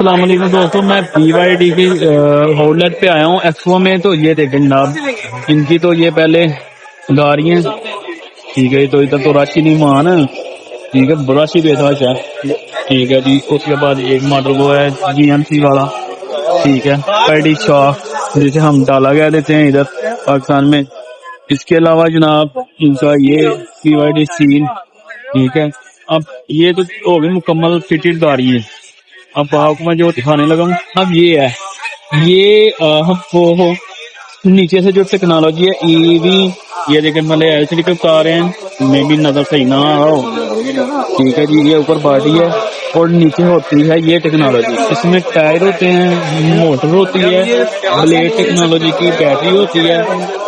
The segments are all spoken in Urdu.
السلام علیکم دوستوں، میں BYD کی آؤٹ پہ آیا ہوں ایکسپو میں. تو یہ دیکھیں جناب، ان کی تو یہ پہلے گاڑی ہیں. ٹھیک ہے، تو ادھر تو رش ہی نہیں مان. ٹھیک ہے، برش ہی بیٹھا ہے. ٹھیک ہے جی. اس کے بعد ایک ماڈل وہ ہے GMC والا. ٹھیک ہے، پیڈی شاپ جسے ہم ڈالا گیا دیتے ہیں ادھر پاکستان میں. اس کے علاوہ جناب ان کا یہ BYD سین. ٹھیک ہے، اب یہ تو ہو گئی مکمل فٹڈ گاڑی ہے. اب آپ کو میں جو دکھانے لگا ہوں اب یہ ہے، یہ ہم کو نیچے سے جو ٹیکنالوجی ہے EV، یہ دیکھیں مطلب ایلسیڈی پہ بتا رہے ہیں، میں بھی نظر صحیح نہ آ رہا ہو. ٹھیک ہے جی. یہ اوپر باڈی ہے اور نیچے ہوتی ہے یہ ٹیکنالوجی. اس میں ٹائر ہوتے ہیں، موٹر ہوتی ہے، بلیڈ ٹیکنالوجی کی بیٹری ہوتی ہے.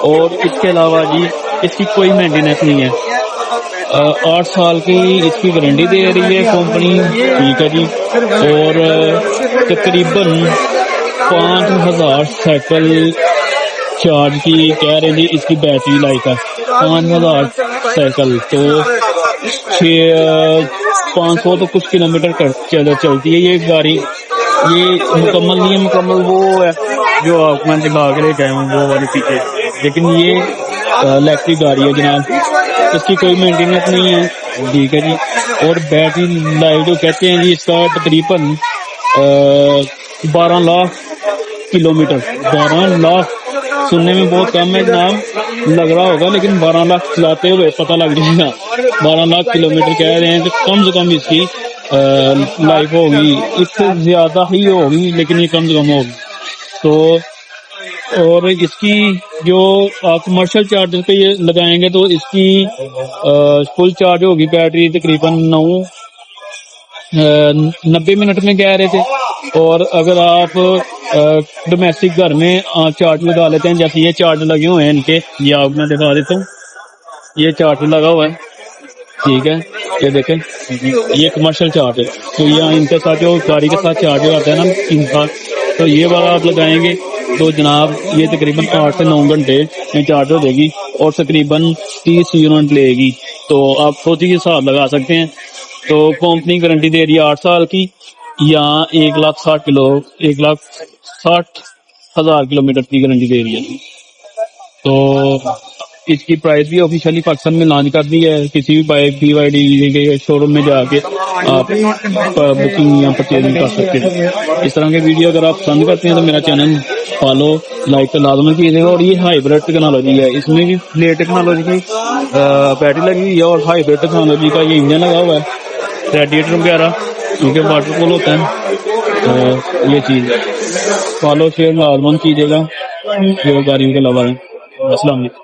اور اس کے علاوہ جی اس کی کوئی مینٹیننس نہیں ہے. 8 سال کی اس کی وارنٹی دے رہی ہے کمپنی. ٹھیک ہے جی. اور تقریباً 5000 سائیکل چارج کی کہہ رہے جی اس کی بیٹری لائف ہے. 5000 سائیکل تو 500 تو کچھ کلومیٹر چلتی ہے یہ گاڑی. یہ مکمل نہیں ہے، مکمل وہ ہے جو آپ میں دکھا کے لے کے آیا ہوں وہ والی پیچھے. لیکن یہ الیکٹرک گاڑی ہے جناب، اس کی کوئی مینٹیننس نہیں ہے. ٹھیک ہے جی. اور بیٹری لائف جو کہتے ہیں جی اس کا تقریباً 12 لاکھ کلومیٹر. 12 لاکھ سننے میں بہت کم ہے جناب، لگ رہا ہوگا لیکن 12 لاکھ چلاتے ہوئے پتہ لگ جائے گا. 12 لاکھ کلومیٹر کہہ رہے ہیں تو کم سے کم اس کی لائف ہوگی. اس سے زیادہ ہی ہوگی لیکن یہ کم سے کم ہوگی. تو اور اس کی جو آپ کمرشل چارجر پہ یہ لگائیں گے تو اس کی فل چارج ہوگی بیٹری تقریباً 90 منٹ میں کہہ رہے تھے. اور اگر آپ ڈومیسٹک گھر میں چارج لگا لیتے ہیں، جیسے یہ چارج لگے ہوئے ہیں ان کے، یہ آپ میں دکھا دیتا ہوں. یہ چارج لگا ہوا ہے. ٹھیک ہے، یہ دیکھیں یہ کمرشل چارج ہے. تو یہ ان کے ساتھ جو گاڑی کے ساتھ چارج آتا ہے نا ان کا، تو یہ والا آپ لگائیں گے تو جناب یہ تقریباً 8 سے 9 گھنٹے میں چارج ہو جائے گی اور تقریباً 30 یونٹ لے گی. تو آپ خود ہی حساب لگا سکتے ہیں. تو کمپنی گارنٹی دے رہی ہے 8 سال کی یا 1,60,000 کلومیٹر کی گارنٹی دے رہی ہے. تو اس کی پرائس بھی آفیشیلی پاکستان میں لانچ کر دی ہے. کسی بھی BYD کے شو روم میں جا کے آپ بکنگ یا پرچیزنگ کر سکتے ہیں. اس طرح کے ویڈیو اگر آپ پسند کرتے ہیں تو میرا چینل فالو لائک تو لازمی کیجیے گا. اور یہ ہائیبرڈ ٹیکنالوجی ہے، اس میں بھی بلیڈ ٹیکنالوجی کی بیٹری لگی ہوئی ہے اور ہائیبرڈ ٹیکنالوجی کا یہ انجن لگا ہوا ہے، ریڈیٹر وغیرہ کیونکہ واٹر کول ہوتا ہے. یہ چیز فالو شیئر لازمن کیجیے گا جو گاڑیوں کے علاوہ ہے. السلام علیکم.